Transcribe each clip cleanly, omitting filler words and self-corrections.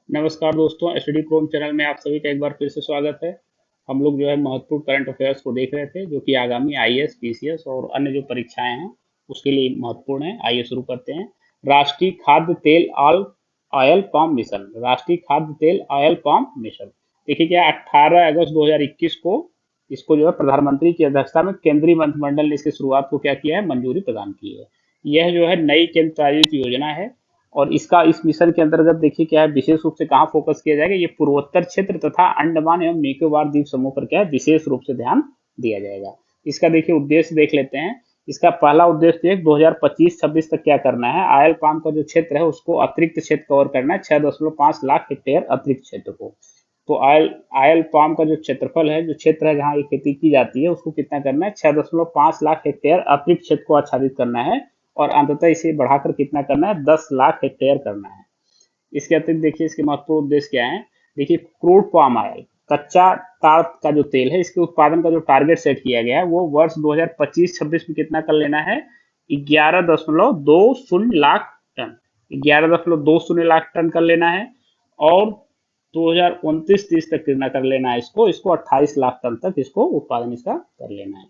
नमस्कार दोस्तों, study Chrome channel में आप सभी का एक बार फिर से स्वागत है। हम लोग जो है महत्वपूर्ण करंट अफेयर्स को देख रहे थे, जो कि आगामी आईएएस, पीसीएस और अन्य जो परीक्षाएं हैं उसके लिए महत्वपूर्ण है। आइए शुरू करते हैं। राष्ट्रीय खाद्य तेल ऑयल पाम मिशन। राष्ट्रीय खाद्य तेल ऑयल पाम मिशन, देखिए क्या 18 अगस्त 2021 को इसको जो है प्रधानमंत्री की अध्यक्षता में केंद्रीय मंत्रिमंडल ने इसकी शुरुआत को क्या किया है, मंजूरी प्रदान की है। यह जो है नई केंद्र प्रायोजित योजना है और इसका इस मिशन के अंतर्गत देखिए क्या है, विशेष रूप से कहाँ फोकस किया जाएगा, ये पूर्वोत्तर क्षेत्र तथा अंडमान एवं निकोबार द्वीप समूह पर क्या है, विशेष रूप से ध्यान दिया जाएगा। इसका देखिए उद्देश्य देख लेते हैं। इसका पहला उद्देश्य 2025-26 तक क्या करना है, आयल पाम का जो क्षेत्र है उसको अतिरिक्त क्षेत्र कवर करना है, 6.5 लाख हेक्टेयर अतिरिक्त क्षेत्र को। तो आयल आयल पाम का जो क्षेत्रफल है, जो क्षेत्र है जहाँ ये खेती की जाती है, उसको कितना करना है, 6.5 लाख हेक्टेयर अतिरिक्त क्षेत्र को आच्छादित करना है। और अंततः इसे बढ़ाकर कितना करना है, 10 लाख हेक्टेयर करना है। इसके अतिरिक्त देखिए इसके महत्वपूर्ण उद्देश्य क्या है। देखिए क्रूड पाम ऑयल, कच्चा ताड़ का जो तेल है, इसके उत्पादन का जो टारगेट सेट किया गया है वो वर्ष 2025-26 में कितना कर लेना है, 11.20 लाख टन। 11.20 लाख टन कर लेना है। और 2029-30 तक कितना कर लेना है, इसको इसको 28 लाख टन तक इसको उत्पादन इसका कर लेना है।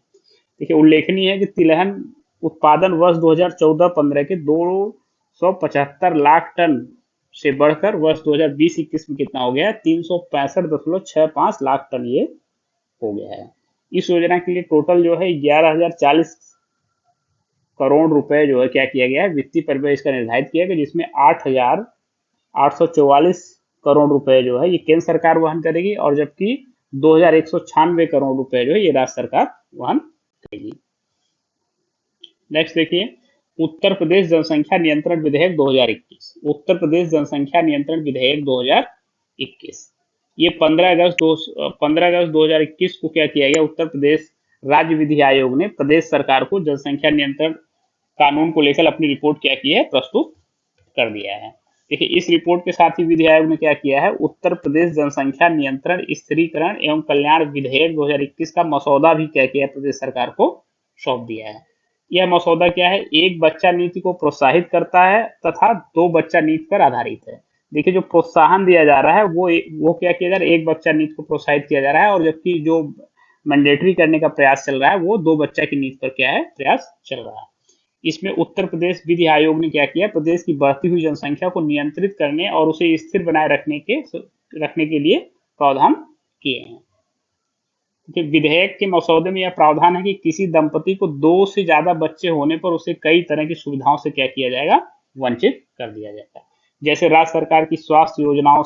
देखिए उल्लेखनीय है कि तिलहन उत्पादन वर्ष 2014-15 के 275 लाख टन से बढ़कर वर्ष 2020-21 में कितना हो गया है, 365.65 लाख टन ये हो गया है। इस योजना के लिए टोटल जो है 11,040 करोड़ रुपए जो है क्या किया गया है, वित्तीय परिव्यय इसका निर्धारित किया गया, जिसमें 8,844 करोड़ रुपए जो है ये केंद्र सरकार वहन करेगी, और जबकि 2,196 करोड़ रुपए जो है ये राज्य सरकार वहन करेगी। नेक्स्ट देखिए, उत्तर प्रदेश जनसंख्या नियंत्रण विधेयक 2021। उत्तर प्रदेश जनसंख्या नियंत्रण विधेयक 2021 ये 15 अगस्त 2021 को क्या किया गया, उत्तर प्रदेश राज्य विधि आयोग ने प्रदेश सरकार को जनसंख्या नियंत्रण कानून को लेकर अपनी रिपोर्ट क्या की है, प्रस्तुत कर दिया है। देखिए इस रिपोर्ट के साथ ही विधि आयोग ने क्या किया है, उत्तर प्रदेश जनसंख्या नियंत्रण स्थिरीकरण एवं कल्याण विधेयक 2021 का मसौदा भी क्या किया है, प्रदेश सरकार को सौंप दिया है। यह मसौदा क्या है, एक बच्चा नीति को प्रोत्साहित करता है तथा दो बच्चा नीति पर आधारित है। देखिए जो प्रोत्साहन दिया जा रहा है वो क्या किया जा रहा है, एक बच्चा नीति को प्रोत्साहित किया जा रहा है, और जबकि जो मैंडेटरी करने का प्रयास चल रहा है वो दो बच्चा की नीति पर क्या है, प्रयास चल रहा है। इसमें उत्तर प्रदेश विधि आयोग ने क्या किया, प्रदेश की बढ़ती हुई जनसंख्या को नियंत्रित करने और उसे स्थिर बनाए रखने के लिए प्रावधान किए हैं। कि विधेयक के मसौदे में यह प्रावधान है कि किसी दंपति को दो से ज्यादा बच्चे होने पर उसे कई तरह की सुविधाओं से क्या किया जाएगा, वंचित कर दिया जाएगा। जैसे राज्य सरकार की स्वास्थ्य योजनाओं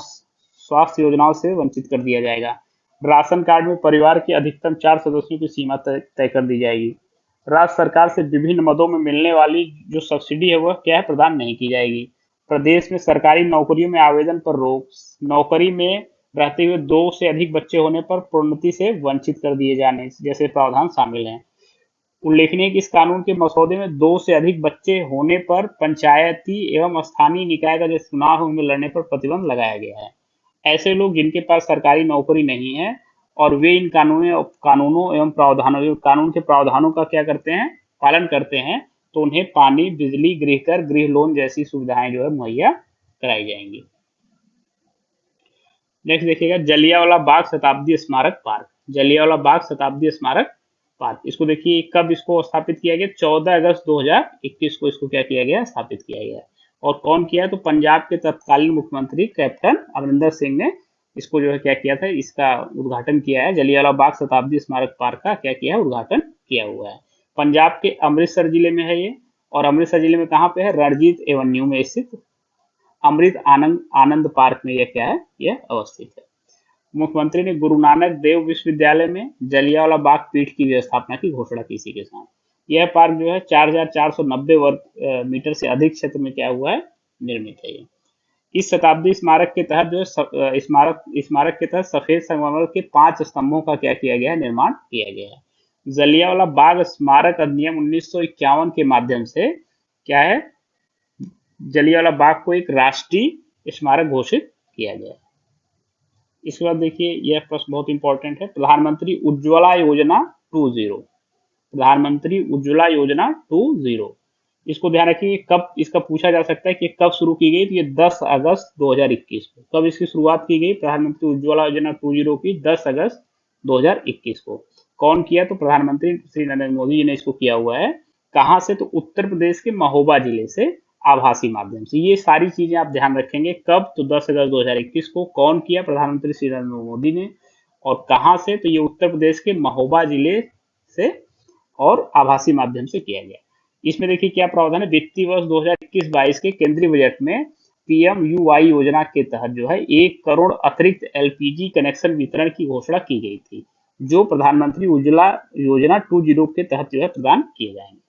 से वंचित कर दिया जाएगा। राशन कार्ड में परिवार के अधिकतम 4 सदस्यों की सीमा तय कर दी जाएगी। राज्य सरकार से विभिन्न मदों में मिलने वाली जो सब्सिडी है वह क्या है, प्रदान नहीं की जाएगी। प्रदेश में सरकारी नौकरियों में आवेदन पर रोक, नौकरी में रहते हुए दो से अधिक बच्चे होने पर प्रोन्नति से वंचित कर दिए जाने जैसे प्रावधान शामिल हैं। उल्लेखनीय है कि इस कानून के मसौदे में दो से अधिक बच्चे होने पर पंचायती एवं स्थानीय निकाय का जो चुनाव है उनमें लड़ने पर प्रतिबंध लगाया गया है। ऐसे लोग जिनके पास सरकारी नौकरी नहीं है और वे इन कानूनों एवं कानून के प्रावधानों का क्या करते हैं, पालन करते हैं, तो उन्हें पानी, बिजली, गृह कर, गृह लोन जैसी सुविधाएं जो है मुहैया कराई जाएंगी। नेक्स्ट देखिएगा, जलियांवाला बाग शताब्दी स्मारक पार्क। जलियांवाला बाग शताब्दी स्मारक पार्क, इसको देखिए कब इसको स्थापित किया गया, 14 अगस्त 2021 को इसको क्या किया गया, स्थापित किया गया। और कौन किया, तो पंजाब के तत्कालीन मुख्यमंत्री कैप्टन अमरिंदर सिंह ने इसको जो है क्या किया था, इसका उद्घाटन किया है। जलियांवाला बाग शताब्दी स्मारक पार्क का क्या किया है, उद्घाटन किया हुआ है। पंजाब के अमृतसर जिले में है ये, और अमृतसर जिले में कहाँ पे है, रणजीत एवेन्यू में स्थित अमृत आनंद आनंद पार्क में यह क्या है, यह अवस्थित है। मुख्यमंत्री ने गुरु नानक देव विश्वविद्यालय में जलियांवाला बाग पीठ की स्थापना की घोषणा की इसी के साथ। यह पार्क जो है 4,490 वर्ग मीटर से अधिक क्षेत्र में क्या हुआ है, निर्मित है ये। इस शताब्दी स्मारक के तहत जो है स्मारक के तहत सफेद संगमरमर के 5 स्तंभों का क्या किया गया है, निर्माण किया गया है। जलियांवाला बाग स्मारक अधिनियम 1951 के माध्यम से क्या है, जलियांवाला बाग को एक राष्ट्रीय स्मारक घोषित किया गया। इसके बाद देखिए यह प्रश्न बहुत इंपॉर्टेंट है, प्रधानमंत्री उज्ज्वला योजना 2.0। प्रधानमंत्री उज्ज्वला योजना 2.0 इसको ध्यान रखिए कब इसका पूछा जा सकता है कि कब शुरू की गई, तो ये 10 अगस्त 2021 को। कब इसकी शुरुआत की गई प्रधानमंत्री उज्ज्वला योजना 2.0 की? 10 अगस्त 2021 को। कौन किया? तो प्रधानमंत्री श्री नरेंद्र मोदी जी ने इसको किया हुआ है। कहाँ से? तो उत्तर प्रदेश के महोबा जिले से आभासी माध्यम से। ये सारी चीजें आप ध्यान रखेंगे। कब? तो 10 अगस्त 2021 को। कौन किया? प्रधानमंत्री श्री नरेंद्र मोदी ने। और कहाँ से? तो ये उत्तर प्रदेश के महोबा जिले से और आभासी माध्यम से किया गया। इसमें देखिए क्या प्रावधान है। वित्तीय वर्ष 2021-22 के केंद्रीय बजट में पीएमयूवाई योजना के तहत जो है 1 करोड़ अतिरिक्त एलपीजी कनेक्शन वितरण की घोषणा की गई थी, जो प्रधानमंत्री उज्ज्वला योजना 2.0 के तहत जो है प्रदान किए जाएंगे।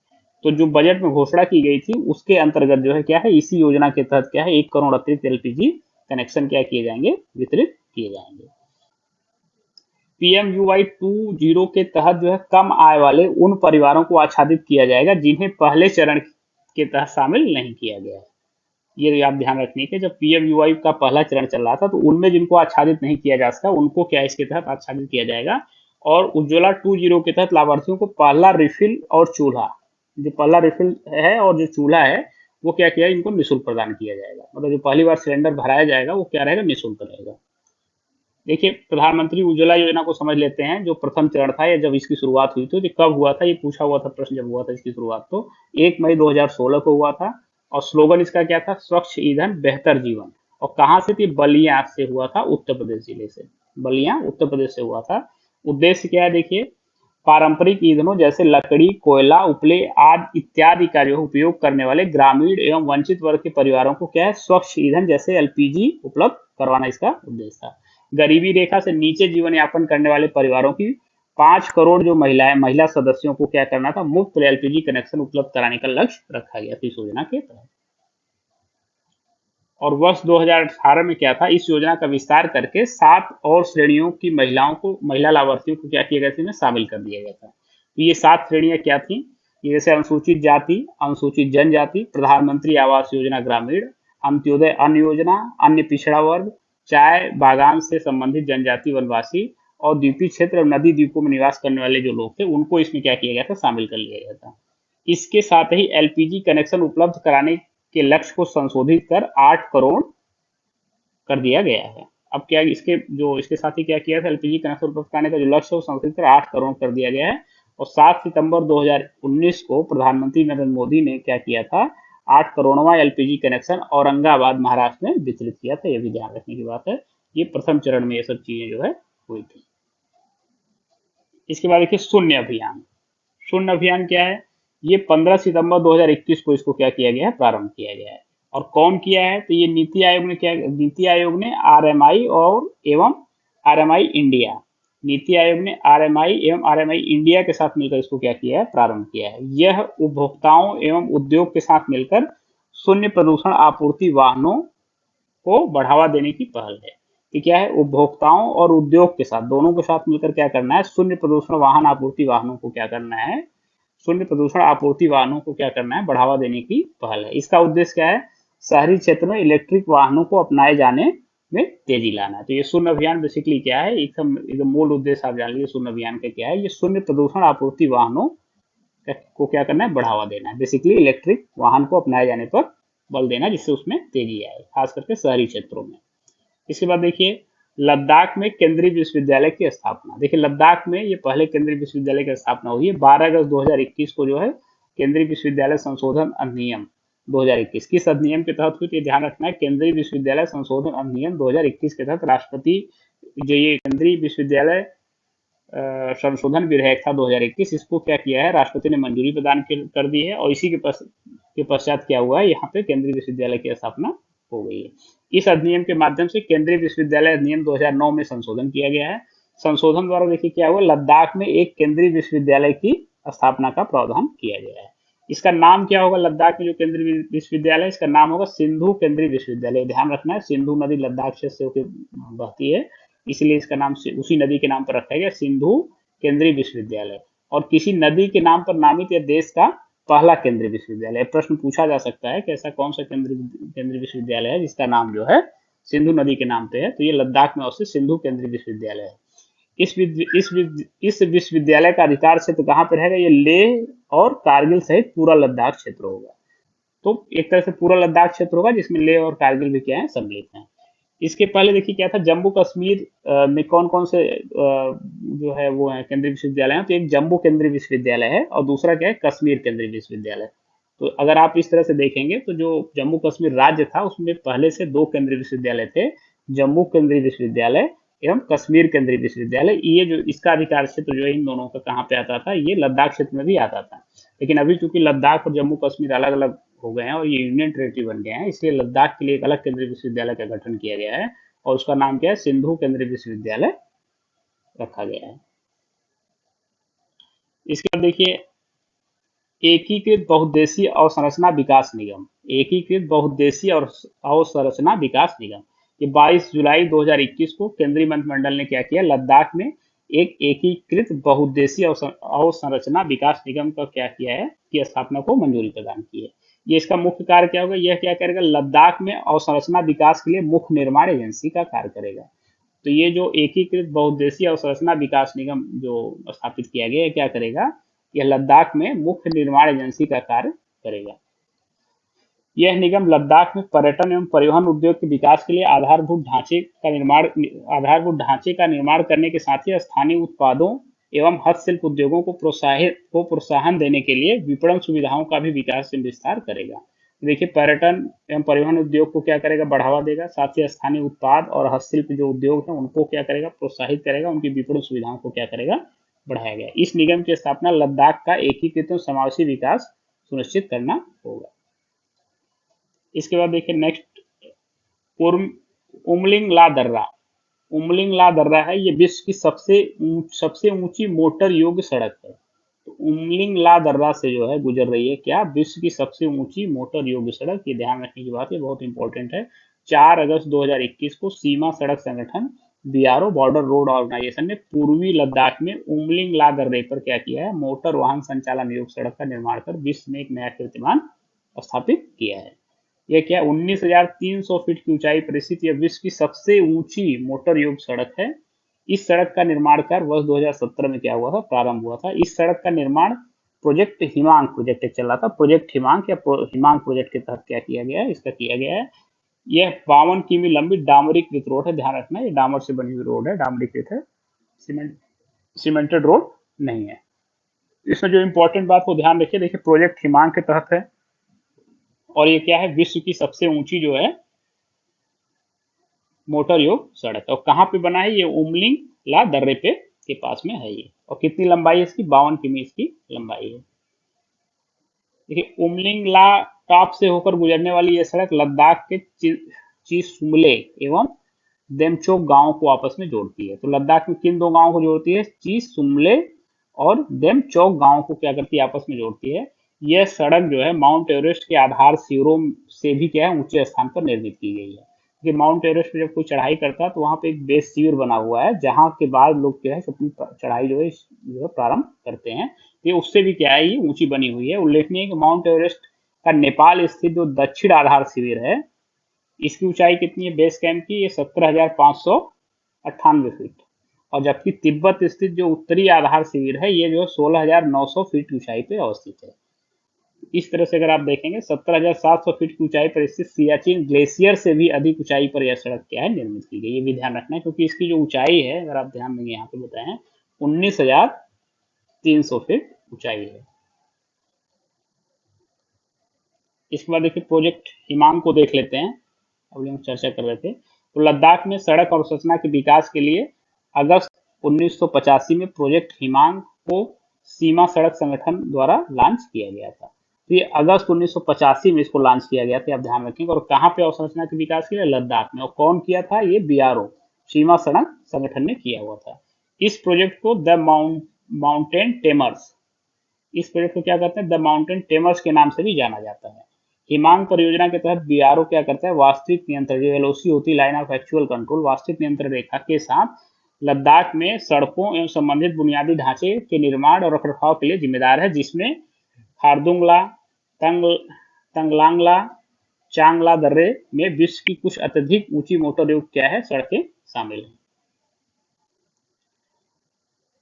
तो जो बजट में घोषणा की गई थी उसके अंतर्गत जो है क्या है, इसी योजना के तहत क्या है 1 करोड़ अतिरिक्त एलपीजी कनेक्शन क्या किए जाएंगे, वितरित किए जाएंगे। पीएमयूवाई 2.0 के तहत जो है कम आय वाले उन परिवारों को आच्छादित किया जाएगा जिन्हें पहले चरण के तहत शामिल नहीं किया गया है। ये आप ध्यान रखने के, जब पीएमयूवाई का पहला चरण चल रहा था तो उनमें जिनको आच्छादित नहीं किया जा सका उनको क्या इसके तहत आच्छादित किया जाएगा। और उज्ज्वला 2.0 के तहत लाभार्थियों को पहला रिफिल और चूल्हा, जो पहला रिफिल है और जो चूल्हा है वो क्या किया, इनको निःशुल्क प्रदान किया जाएगा। मतलब जो पहली बार सिलेंडर भराया जाएगा वो क्या रहेगा, निःशुल्क रहेगा। देखिए प्रधानमंत्री उज्ज्वला योजना को समझ लेते हैं। जो प्रथम चरण था या जब इसकी शुरुआत हुई थी, तो कब हुआ था, ये पूछा हुआ था प्रश्न जब हुआ था इसकी शुरुआत, तो 1 मई 2016 को हुआ था। और स्लोगन इसका क्या था, स्वच्छ ईंधन बेहतर जीवन। और कहाँ से थी, बलिया से हुआ था, उत्तर प्रदेश जिले से। बलिया उत्तर प्रदेश से हुआ था। उद्देश्य क्या है देखिए, पारंपरिक ईंधनों जैसे लकड़ी, कोयला, उपले आदि इत्यादि का जो उपयोग करने वाले ग्रामीण एवं वंचित वर्ग के परिवारों को क्या है, स्वच्छ ईंधन जैसे एलपीजी उपलब्ध करवाना इसका उद्देश्य था। गरीबी रेखा से नीचे जीवन यापन करने वाले परिवारों की 5 करोड़ जो महिला सदस्यों को क्या करना था, मुफ्त एलपीजी कनेक्शन उपलब्ध कराने का लक्ष्य रखा गया था इस योजना के तहत। और वर्ष 2018 में क्या था, इस योजना का विस्तार करके 7 और श्रेणियों की महिला लाभार्थियों को क्या किया गया था, इसमें शामिल कर दिया गया था। तो ये 7 श्रेणियां क्या थी, ये जैसे अनुसूचित जाति, अनुसूचित जनजाति, प्रधानमंत्री आवास योजना ग्रामीण, अंत्योदय अन्न योजना, अन्य पिछड़ा वर्ग, चाय बागान से संबंधित जनजाति वनवासी और द्वीपीय क्षेत्र और नदी द्वीपों में निवास करने वाले जो लोग थे उनको इसमें क्या किया गया था, शामिल कर लिया गया था। इसके साथ ही एलपीजी कनेक्शन उपलब्ध कराने के लक्ष्य को संशोधित कर 8 करोड़ कर दिया गया है। अब क्या इसके साथ ही क्या किया था, एलपीजी कनेक्शन उपलब्ध कराने का जो लक्ष्य है वो संशोधित कर 8 करोड़ कर दिया गया है। और 7 सितंबर 2019 को प्रधानमंत्री नरेंद्र मोदी ने क्या किया था, 8 करोड़वां एलपीजी कनेक्शन औरंगाबाद महाराष्ट्र में वितरित किया था। ये भी ध्यान रखने की बात है। ये प्रथम चरण में ये सब चीजें जो है हुई थी। इसके बाद देखिए शून्य अभियान। शून्य अभियान क्या है, ये 15 सितंबर 2021 को इसको क्या किया गया है, प्रारंभ किया गया है। और कौन किया है, तो ये नीति आयोग ने आरएमआई और एवं आरएमआई इंडिया, नीति आयोग ने आरएमआई एवं आरएमआई इंडिया के साथ मिलकर इसको क्या किया है, प्रारंभ किया है। यह उपभोक्ताओं एवं उद्योग के साथ मिलकर शून्य प्रदूषण आपूर्ति वाहनों को बढ़ावा देने की पहल है। कि क्या है, उपभोक्ताओं और उद्योग के साथ, दोनों के साथ मिलकर क्या करना है, शून्य प्रदूषण वाहन आपूर्ति वाहनों को क्या करना है, शून्य प्रदूषण आपूर्ति वाहनों को क्या करना है, बढ़ावा देने की पहल है। इसका उद्देश्य क्या है, शहरी क्षेत्र में इलेक्ट्रिक वाहनों को अपनाए जाने में तेजी लाना है। तो ये शून्य अभियान बेसिकली क्या है, एकदम मूल उद्देश्य आप जान लीजिए शून्य अभियान का क्या है। ये शून्य प्रदूषण आपूर्ति वाहनों को क्या करना है, बढ़ावा देना है। बेसिकली इलेक्ट्रिक वाहन को अपनाए जाने पर बल देना, जिससे उसमें तेजी आए, खास करके शहरी क्षेत्रों में। इसके बाद देखिए लद्दाख में केंद्रीय विश्वविद्यालय की स्थापना। देखिए लद्दाख में ये पहले केंद्रीय विश्वविद्यालय की स्थापना हुई है 12 अगस्त 2021 को जो है केंद्रीय विश्वविद्यालय संशोधन अधिनियम 2021 किस अधिनियम के तहत हुई, तो ध्यान रखना है, केंद्रीय विश्वविद्यालय संशोधन अधिनियम 2021 के तहत राष्ट्रपति जो ये केंद्रीय विश्वविद्यालय संशोधन विधेयक था 2021, इसको क्या किया है, राष्ट्रपति ने मंजूरी प्रदान कर दी है। और इसी के पश्चात क्या हुआ है, यहाँ पे केंद्रीय विश्वविद्यालय की स्थापना हो गई है। इस अधिनियम के माध्यम से केंद्रीय विश्वविद्यालय अधिनियम 2009 में संशोधन किया गया है। संशोधन द्वारा देखिए क्या हुआ, लद्दाख में एक केंद्रीय विश्वविद्यालय की स्थापना का प्रावधान किया गया है। इसका नाम क्या होगा, लद्दाख में जो केंद्रीय विश्वविद्यालय, इसका नाम होगा सिंधु केंद्रीय विश्वविद्यालय। ध्यान रखना है, सिंधु नदी लद्दाख क्षेत्र से होकर बहती है, इसलिए इसका नाम उसी नदी के नाम पर रखा गया, सिंधु केंद्रीय विश्वविद्यालय। और किसी नदी के नाम पर नामित यह देश का पहला केंद्रीय विश्वविद्यालय। प्रश्न पूछा जा सकता है कि ऐसा कौन सा केंद्रीय विश्वविद्यालय है जिसका नाम जो है सिंधु नदी के नाम पे है, तो ये लद्दाख में अवस्थित सिंधु केंद्रीय विश्वविद्यालय है। इस विश्वविद्यालय का अधिकार क्षेत्र कहाँ पर रहेगा, ये लेह और कारगिल सहित पूरा लद्दाख क्षेत्र होगा। तो एक तरह से पूरा लद्दाख क्षेत्र होगा जिसमें लेह और कारगिल भी क्या है सम्मिलित हैं। इसके पहले देखिए क्या था, जम्मू कश्मीर में कौन कौन से जो है वो है केंद्रीय विश्वविद्यालय हैं। तो एक जम्मू केंद्रीय विश्वविद्यालय है और दूसरा क्या है, कश्मीर केंद्रीय विश्वविद्यालय। तो अगर आप इस तरह से देखेंगे तो जो जम्मू कश्मीर राज्य था उसमें पहले से दो केंद्रीय विश्वविद्यालय थे, जम्मू केंद्रीय विश्वविद्यालय एवं कश्मीर केंद्रीय विश्वविद्यालय। ये जो इसका अधिकार क्षेत्र जो है इन दोनों का कहाँ पे आता था, ये लद्दाख क्षेत्र में भी आता था। लेकिन अभी चूंकि लद्दाख और जम्मू कश्मीर अलग अलग हो गए हैं और ये यूनियन टेरिटरी बन गए हैं, इसलिए लद्दाख के लिए एक अलग केंद्रीय विश्वविद्यालय का गठन किया गया है और उसका नाम क्या है, सिंधु केंद्रीय विश्वविद्यालय रखा गया है। इसके बाद देखिए एकीकृत बहुउद्देशीय अवसंरचना विकास निगम, एकीकृत बहुउद्देशीय और अवसंरचना विकास निगम, ये 22 जुलाई 2021 को केंद्रीय मंत्रिमंडल ने क्या किया, लद्दाख में एक एकीकृत बहुउद्देशीय अवसंरचना विकास निगम का क्या किया है कि स्थापना को मंजूरी प्रदान की है। ये इसका मुख्य कार्य क्या होगा, यह क्या करेगा, लद्दाख में अवसंरचना विकास के लिए मुख्य निर्माण एजेंसी का कार्य करेगा। तो ये जो एकीकृत बहुउद्देशीय अवसंरचना विकास निगम जो स्थापित किया गया है क्या करेगा, यह लद्दाख में मुख्य निर्माण एजेंसी का कार्य करेगा। यह निगम लद्दाख में पर्यटन एवं परिवहन उद्योग के विकास के लिए आधारभूत ढांचे का निर्माण करने के साथ ही स्थानीय उत्पादों एवं हस्तशिल्प उद्योगों को प्रोत्साहन देने के लिए विपणन सुविधाओं का भी विकास एवं विस्तार करेगा। देखिए पर्यटन एवं परिवहन उद्योग को क्या करेगा, बढ़ावा देगा, साथ ही स्थानीय उत्पाद और हस्तशिल्प जो उद्योग हैं उनको क्या करेगा, प्रोत्साहित करेगा, उनकी विपणन सुविधाओं को क्या करेगा, बढ़ाया गया। इस निगम की स्थापना लद्दाख का एकीकृत और समावेशी विकास सुनिश्चित करना होगा। इसके बाद देखिए नेक्स्ट उमलिंग ला दर्रा, उमलिंग ला दर्रा है, ये विश्व की सबसे ऊंची मोटर योग्य सड़क है। तो उमलिंग ला दर्रा से जो है गुजर रही है क्या, विश्व की सबसे ऊंची मोटर योग्य सड़क। ये ध्यान रखने की बात है, बहुत इंपॉर्टेंट है। 4 अगस्त 2021 को सीमा सड़क संगठन बीआरओ बॉर्डर रोड ऑर्गेनाइजेशन ने पूर्वी लद्दाख में उमलिंग ला दर्रे पर क्या किया है, मोटर वाहन संचालन योग्य सड़क का निर्माण कर विश्व में एक नया कीर्तिमान स्थापित किया है। यह क्या 19,300 फीट की ऊंचाई पर स्थित यह विश्व की सबसे ऊंची मोटर योग्य सड़क है। इस सड़क का निर्माण कार्य वर्ष 2017 में क्या हुआ था, प्रारंभ हुआ था। इस सड़क का निर्माण प्रोजेक्ट हिमांग प्रोजेक्ट चल रहा था, प्रोजेक्ट हिमांग या हिमांग प्रोजेक्ट के तहत क्या किया गया है, इसका किया गया है। यह 52 किमी लंबी डामरीकृत रोड है, ध्यान रखना ये डामर से बनी हुई रोड है, डामरीकृत है, सीमेंटेड रोड नहीं है। इसमें जो इंपॉर्टेंट बात को ध्यान रखिए, देखिए प्रोजेक्ट हिमांग के तहत है और ये क्या है, विश्व की सबसे ऊंची जो है मोटर योग सड़क। और कहाँ पे बना है, ये उमलिंग ला दर्रे पे के पास में है ये। और कितनी लंबाई है इसकी, 52 किमी इसकी लंबाई है। देखिए उमलिंग ला टॉप से होकर गुजरने वाली यह सड़क लद्दाख के चीसुमले एवं देमचोक गांव को आपस में जोड़ती है। तो लद्दाख में किन दो गांवों को जोड़ती है, चीसुमले और देमचोक गांव को क्या करती है, आपस में जोड़ती है। यह सड़क जो है माउंट एवरेस्ट के आधार शिविरों से भी क्या है, ऊंचे स्थान पर निर्मित की गई है। कि माउंट एवरेस्ट पे जब कोई चढ़ाई करता है तो वहां पे एक बेस शिविर बना हुआ है जहां के बाद लोग क्या है अपनी चढ़ाई जो है प्रारंभ करते हैं। ये उससे भी क्या है, ये ऊंची बनी हुई है। उल्लेखनीय है कि माउंट एवरेस्ट का नेपाल स्थित जो दक्षिण आधार शिविर है, इसकी ऊंचाई कितनी है बेस कैंप की, ये 17,598 फीट। और जबकि तिब्बत स्थित जो उत्तरी आधार शिविर है ये जो 16,900 फीट ऊंचाई पे अवस्थित है। इस तरह से अगर आप देखेंगे 17,700 फीट की ऊंचाई पर स्थित सियाचिन ग्लेशियर से भी अधिक ऊंचाई पर यह सड़क क्या है, निर्मित की गई। ये भी ध्यान रखना है क्योंकि इसकी जो ऊंचाई है, अगर आप ध्यान देंगे यहाँ पे बताए हैं 19,300 फीट ऊंचाई है। इसके बाद देखिए प्रोजेक्ट हिमांग को देख लेते हैं, अभी हम चर्चा कर रहे थे। तो लद्दाख में सड़क और संरचना के विकास के लिए अगस्त 1985 में प्रोजेक्ट हिमांग को सीमा सड़क संगठन द्वारा लॉन्च किया गया था। तो ये अगस्त 1985 में इसको लॉन्च किया गया था, आप ध्यान रखेंगे। और कहाँ पे अवसंरचना के विकास के लिए, लद्दाख में। और कौन किया था, ये बीआरओ सीमा सड़क संगठन ने किया हुआ था। इस प्रोजेक्ट को द माउंटेन टेमर्स, इस प्रोजेक्ट को क्या करते हैं, द माउंटेन टेमर्स के नाम से भी जाना जाता है। हिमांग परियोजना के तहत बीआरओ क्या करता है, वास्तविक नियंत्रण जो एलओसी होती है, लाइन ऑफ एक्चुअल कंट्रोल, वास्तविक नियंत्रण रेखा के साथ लद्दाख में सड़कों एवं संबंधित बुनियादी ढांचे के निर्माण और रखरखाव के लिए जिम्मेदार है, जिसमें खारदुंगला, तंगलांगला, चांगला दर्रे में विश्व की कुछ अत्यधिक ऊंची मोटर युक्त क्या है, सड़कें शामिल हैं।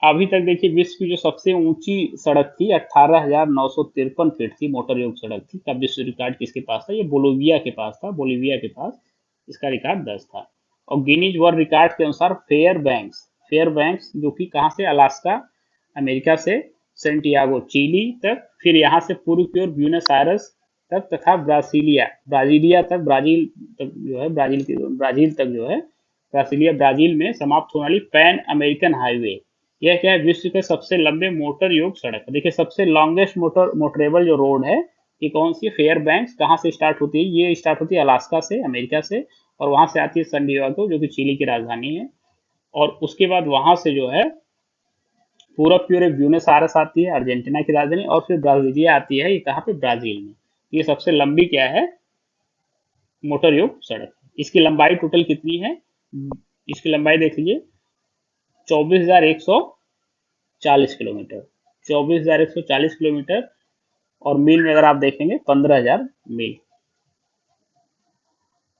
अभी तक देखिए विश्व की जो सबसे ऊंची सड़क थी 18,953 फीट थी, मोटर योग सड़क थी। का विश्व रिकॉर्ड किसके पास था? ये बोलिविया के पास था, बोलिविया के पास इसका रिकॉर्ड 10 था। और गिनीज वर्ल्ड रिकॉर्ड के अनुसार फेयर बैंक्स जो कि कहाँ से, अलास्का अमेरिका से सेंटियागो चिली तक, फिर यहाँ से पूर्व की ओर ब्यूनस आयरस तक, तथा ब्राजीलिया तक, ब्राजील तक जो है, ब्राजील तक जो है, ब्रासीलिया ब्राजील में समाप्त होने वाली पैन अमेरिकन हाईवे, यह क्या है? विश्व के सबसे लंबे मोटर योग सड़क है। देखिए सबसे लॉन्गेस्ट मोटरेबल जो रोड है ये कौन सी है? Fair banks. कहाँ से स्टार्ट होती है? ये स्टार्ट होती है अलास्का से, अमेरिका से, और वहां से आती है सन डिएगो जो कि चिली की राजधानी है। और उसके बाद वहां से जो है पूरब की ओर एक ब्यूनस आयरस आती है, अर्जेंटीना की राजधानी, और फिर ब्राजीलिया आती है, ये कहाँ पे? ब्राजील में। ये सबसे लंबी क्या है? मोटर योग सड़क। इसकी लंबाई टोटल कितनी है? इसकी लंबाई देख लीजिए, 24,140 किलोमीटर, 24,140 किलोमीटर। और मील में अगर आप देखेंगे 15,000 मील।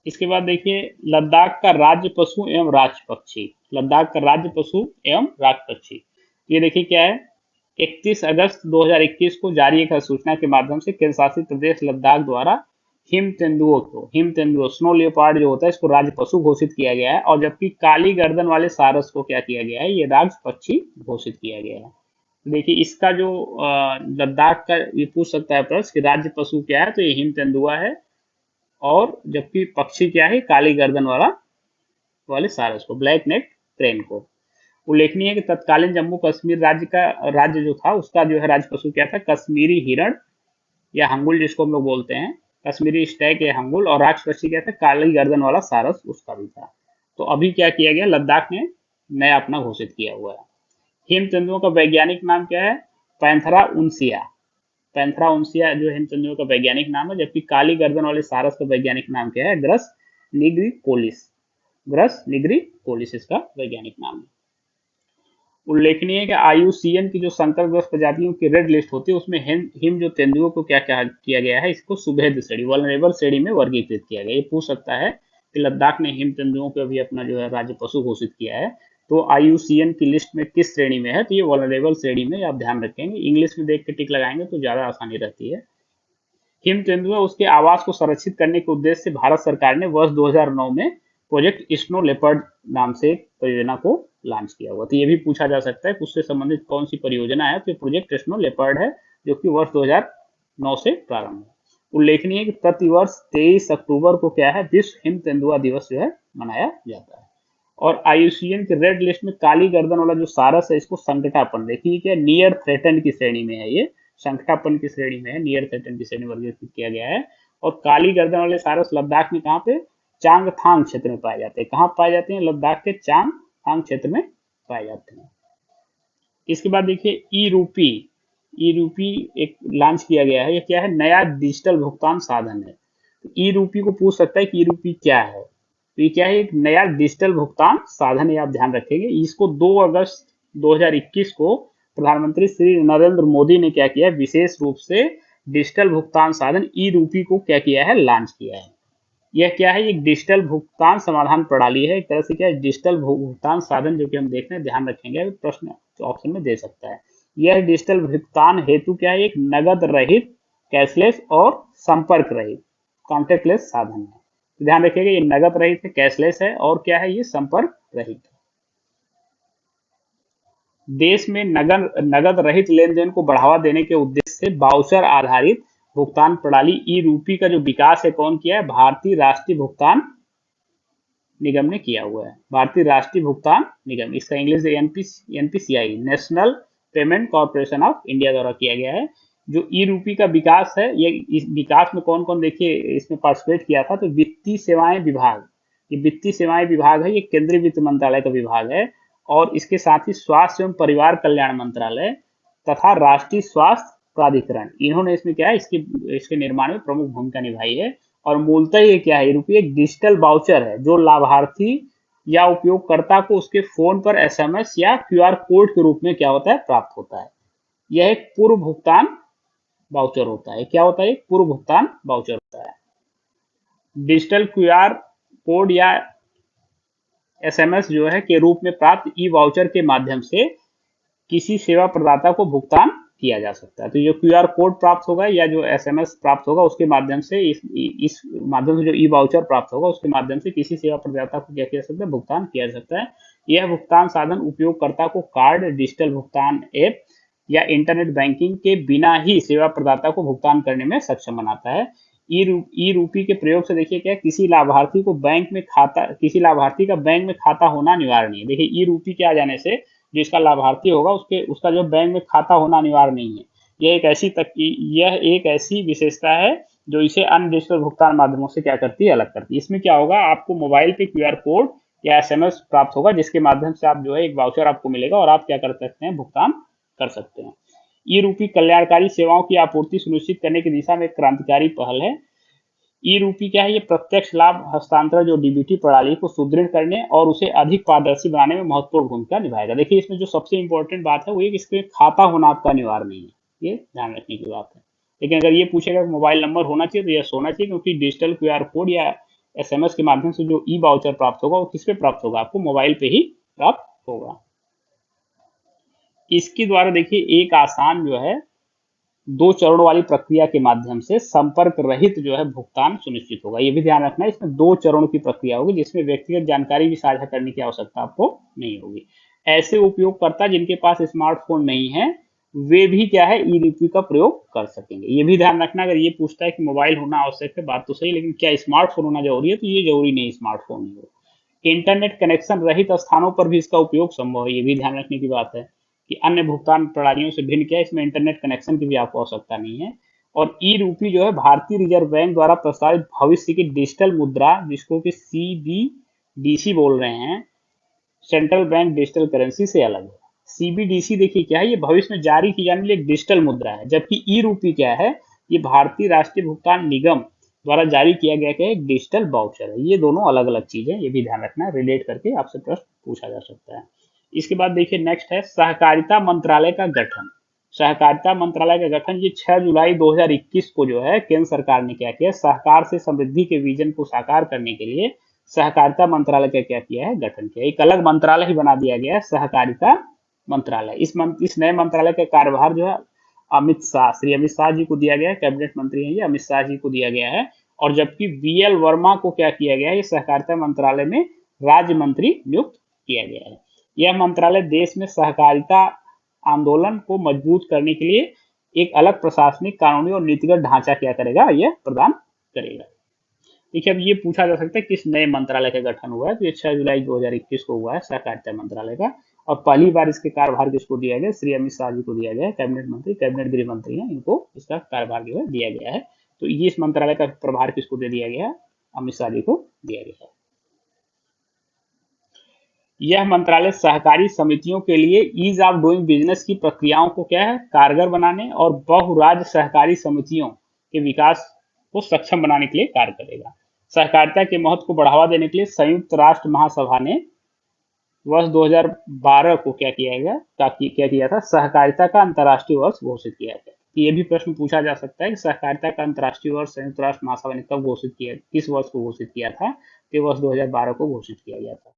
इसके बाद देखिए लद्दाख का राज्य पशु एवं राज्य पक्षी, लद्दाख का राज्य पशु एवं राज्य पक्षी, ये देखिए क्या है? 31 अगस्त 2021 को जारी एक अधिसूचना के माध्यम से केंद्र शासित प्रदेश लद्दाख द्वारा हिम तेंदुओं स्नो लियोपार्ड जो होता है इसको राज्य पशु घोषित किया गया है। और जबकि काली गर्दन वाले सारस को क्या किया गया है? ये राज्य पक्षी घोषित किया गया है। देखिए इसका जो लद्दाख का, ये पूछ सकता है प्रश्न कि राज्य पशु क्या है, तो ये हिम तेंदुआ है। और जबकि पक्षी क्या है? काली गर्दन वाले सारस को, ब्लैक नेक क्रेन को। उल्लेखनीय है कि तत्कालीन जम्मू कश्मीर राज्य जो था उसका जो है राज्य पशु क्या था? कश्मीरी हिरण या हंगुल जिसको हम लोग बोलते हैं, कश्मीरी स्टैग या हंगुल। और राज पक्षी क्या था? काली गर्दन वाला सारस उसका भी था। तो अभी क्या किया गया? लद्दाख ने नया अपना घोषित किया हुआ है। हिम तेंदुओं का वैज्ञानिक नाम क्या है? पैंथरा उनसिया। पैंथरा उनसिया जो हिम तेंदुओं का वैज्ञानिक नाम है। जबकि काली गर्दन वाले सारस का वैज्ञानिक नाम क्या है? ग्रस निग्रिकोलिस। ग्रस निग्रिकोलिस इसका वैज्ञानिक नाम है। उल्लेखनीय है कि आईयूसीएन की जो संकटग्रस्त प्रजातियों की रेड लिस्ट होती है उसमें हिम जो तेंदुओं को क्या क्या किया गया है? इसको सुभेद श्रेणी, वल्नरेबल श्रेणी में वर्गीकृत किया गया। ये पूछ सकता है कि लद्दाख ने हिम तेंदुओं को भी अपना जो है राज्य पशु घोषित किया है, तो आईयूसीएन की लिस्ट में किस श्रेणी में है? तो ये वल्नरेबल श्रेणी में, आप ध्यान रखेंगे। इंग्लिश में देख के टिक लगाएंगे तो ज्यादा आसानी रहती है। हिम तेंदुआ उसके आवास को संरक्षित करने के उद्देश्य से भारत सरकार ने वर्ष 2009 में प्रोजेक्ट स्नो लेपर्ड नाम से परियोजना को लॉन्च किया हुआ। तो ये भी पूछा जा सकता है कि उससे संबंधित कौन सी परियोजना है, तो प्रोजेक्ट स्नो लेपर्ड है जो कि वर्ष 2009 से प्रारंभ है। उल्लेखनीय है कि प्रतिवर्ष 23 अक्टूबर को क्या है? विश्व हिम तेंदुआ दिवस जो है मनाया जाता है। और आईयूसीएन के रेड लिस्ट में काली गर्दन वाला जो सारस है इसको संकटापन, देखिए क्या नियर थ्रेटन की श्रेणी में है, ये संकटापन की श्रेणी में है, नियर थ्रेटन की श्रेणी में वर्गीकृत किया गया है। और काली गर्दन वाले सारस लद्दाख में कहाँ पे? चांगथांग क्षेत्र में पाए जाते हैं। कहाँ पाए जाते हैं? लद्दाख के चांगथांग क्षेत्र में पाए जाते हैं। इसके बाद देखिए ई रूपी एक लॉन्च किया गया है। ये क्या है? नया डिजिटल भुगतान साधन है। ई रूपी को पूछ सकता है कि ई रूपी क्या है? तो ये क्या है? एक नया डिजिटल भुगतान साधन है, आप ध्यान रखेंगे। इसको 2 अगस्त 2021 को प्रधानमंत्री श्री नरेंद्र मोदी ने क्या किया? विशेष रूप से डिजिटल भुगतान साधन ई रूपी को क्या किया है? लॉन्च किया है। यह क्या है? एक डिजिटल भुगतान समाधान प्रणाली है, एक तरह से क्या है? डिजिटल भुगतान साधन जो कि हम देख रहे हैं, ध्यान रखेंगे, प्रश्न ऑप्शन में दे सकता है। यह डिजिटल भुगतान हेतु क्या है? एक नगद रहित, कैशलेस और संपर्क रहित, कॉन्टेक्टलेस साधन है। तो ध्यान रखिएगा ये नगद रहित है, कैशलेस है, और क्या है? ये संपर्क रहित है। देश में नगद रहित लेन देन को बढ़ावा देने के उद्देश्य से बाउचर आधारित भुगतान प्रणाली ई रूपी का जो विकास है कौन किया है? भारतीय राष्ट्रीय भुगतान निगम ने किया हुआ है। भारतीय राष्ट्रीय भुगतान निगम, इसका English NPCI, national payment corporation of India द्वारा किया गया है। जो ई रूपी का विकास है, ये इस विकास में कौन कौन देखिए इसमें पार्टिसिपेट किया था? तो वित्तीय सेवाएं विभाग, ये वित्तीय सेवाएं विभाग है, ये केंद्रीय वित्त मंत्रालय का विभाग है। और इसके साथ ही स्वास्थ्य एवं परिवार कल्याण मंत्रालय तथा राष्ट्रीय स्वास्थ्य प्राधिकरण, इन्होंने इसमें क्या है? इसके निर्माण में प्रमुख भूमिका निभाई है। और मूलतः ये क्या है? रुपये एक डिजिटल वाउचर है जो लाभार्थी या उपयोगकर्ता को उसके फोन पर एसएमएस या क्यूआर कोड के रूप में क्या होता है? प्राप्त होता है। यह एक पूर्व भुगतान वाउचर होता है। क्या होता है? एक पूर्व भुगतान वाउचर होता है। डिजिटल क्यूआर कोड या एसएमएस जो है के रूप में प्राप्त ई वाउचर के माध्यम से किसी सेवा प्रदाता को भुगतान किया जा सकता है। तो जो क्यूआर कोड प्राप्त होगा या जो एसएमएस प्राप्त होगा उसके माध्यम से इस माध्यम से जो ई वाउचर प्राप्त होगा उसके माध्यम से किसी सेवा प्रदाता को क्या किया जा सकता है, भुगतान किया जा सकता है। यह भुगतान साधन उपयोगकर्ता को कार्ड, डिजिटल भुगतान ऐप या इंटरनेट बैंकिंग के बिना ही सेवा प्रदाता को भुगतान करने में सक्षम बनाता है। ई रूपी के प्रयोग से देखिए क्या, किसी लाभार्थी का बैंक में खाता होना अनिवार्य नहीं है। देखिए ई रूपी के आ जाने से जिसका लाभार्थी होगा उसका जो बैंक में खाता होना अनिवार्य नहीं है। यह एक ऐसी विशेषता है जो इसे अन्य डिजिटल भुगतान माध्यमों से क्या करती है, अलग करती है। इसमें क्या होगा, आपको मोबाइल पे क्यूआर कोड या एसएमएस प्राप्त होगा जिसके माध्यम से आप जो है एक वाउचर आपको मिलेगा और आप क्या कर सकते हैं, भुगतान कर सकते हैं। ई रूपी कल्याणकारी सेवाओं की आपूर्ति सुनिश्चित करने की दिशा में एक क्रांतिकारी पहल है। ई रूपी क्या है, ये प्रत्यक्ष लाभ हस्तांतरण जो डीबीटी प्रणाली को सुदृढ़ करने और उसे अधिक पारदर्शी बनाने में महत्वपूर्ण भूमिका निभाएगा। देखिए इसमें जो सबसे इंपॉर्टेंट बात है वो ये कि इसके खाता होना आपका अनिवार्य नहीं है, ये ध्यान रखने की बात है। लेकिन अगर ये पूछेगा मोबाइल नंबर होना चाहिए तो यस होना चाहिए, क्योंकि डिजिटल क्यूआर कोड या एसएमएस के माध्यम से जो ई वाउचर प्राप्त होगा वो किस पे प्राप्त होगा, आपको मोबाइल पे ही प्राप्त होगा। इसके द्वारा देखिए एक आसान जो है 2 चरणों वाली प्रक्रिया के माध्यम से संपर्क रहित जो है भुगतान सुनिश्चित होगा। ये भी ध्यान रखना है, इसमें 2 चरणों की प्रक्रिया होगी जिसमें व्यक्तिगत जानकारी भी साझा करने की आवश्यकता आपको नहीं होगी। ऐसे उपयोगकर्ता जिनके पास स्मार्टफोन नहीं है वे भी क्या है, ई रूपी का प्रयोग कर सकेंगे। ये भी ध्यान रखना, अगर ये पूछता है कि मोबाइल होना आवश्यक है, बात तो सही, लेकिन क्या स्मार्टफोन होना जरूरी है, तो ये जरूरी नहीं स्मार्टफोन नहीं हो। इंटरनेट कनेक्शन रहित स्थानों पर भी इसका उपयोग संभव है, ये भी ध्यान रखने की बात है कि अन्य भुगतान प्रणालियों से भिन्न क्या है, इसमें इंटरनेट कनेक्शन की भी आपको आवश्यकता नहीं है। और ई रूपी जो है भारतीय रिजर्व बैंक द्वारा प्रस्तावित भविष्य की डिजिटल मुद्रा, जिसको कि सीबीडीसी बोल रहे हैं, सेंट्रल बैंक डिजिटल करेंसी से अलग है। सीबीडीसी देखिए क्या है, ये भविष्य में जारी की जाने वाली एक डिजिटल मुद्रा है, जबकि ई रूपी क्या है, ये भारतीय राष्ट्रीय भुगतान निगम द्वारा जारी किया गया एक डिजिटल वाउचर है। ये दोनों अलग अलग चीजें, ये भी ध्यान रखना है, रिलेट करके आपसे प्रश्न पूछा जा सकता है। इसके बाद देखिए नेक्स्ट है सहकारिता मंत्रालय का गठन। सहकारिता मंत्रालय का गठन ये 6 जुलाई 2021 को जो है केंद्र सरकार ने क्या किया, सहकार से समृद्धि के विजन को साकार करने के लिए सहकारिता मंत्रालय का क्या किया है, गठन किया। एक अलग मंत्रालय ही बना दिया गया है, सहकारिता मंत्रालय। इस नए मंत्रालय का कार्यभार जो है श्री अमित शाह जी को दिया गया है, कैबिनेट मंत्री हैं ये, अमित शाह जी को दिया गया है। और जबकि बीएल वर्मा को क्या किया गया है, ये सहकारिता मंत्रालय में राज्य मंत्री नियुक्त किया गया है। यह मंत्रालय देश में सहकारिता आंदोलन को मजबूत करने के लिए एक अलग प्रशासनिक, कानूनी और नीतिगत ढांचा क्या करेगा, यह प्रदान करेगा। देखिए अब ये पूछा जा सकता है किस नए मंत्रालय का गठन हुआ है, तो ये 6 जुलाई 2021 को हुआ है सहकारिता मंत्रालय का। और पहली बार इसके कार्यभार किसको दिया गया, श्री अमित शाह जी को दिया गया है, कैबिनेट मंत्री, कैबिनेट गृह मंत्री हैं, इनको इसका कार्यभार जो है दिया गया है। तो ये इस मंत्रालय का प्रभार किसको दे दिया गया है, अमित शाह जी को दिया गया है। यह मंत्रालय सहकारी समितियों के लिए ईज ऑफ डूइंग बिजनेस की प्रक्रियाओं को क्या है, कारगर बनाने और बहुराज्य सहकारी समितियों के विकास को सक्षम बनाने के लिए कार्य करेगा। सहकारिता के महत्व को बढ़ावा देने के लिए संयुक्त राष्ट्र महासभा ने वर्ष 2012 को क्या किया गया, क्या किया था, सहकारिता का अंतर्राष्ट्रीय वर्ष घोषित किया गया। ये भी प्रश्न पूछा जा सकता है कि सहकारिता का अंतर्राष्ट्रीय वर्ष संयुक्त राष्ट्र महासभा ने कब घोषित किया, किस वर्ष को घोषित किया था, तो वर्ष 2012 को घोषित किया गया था।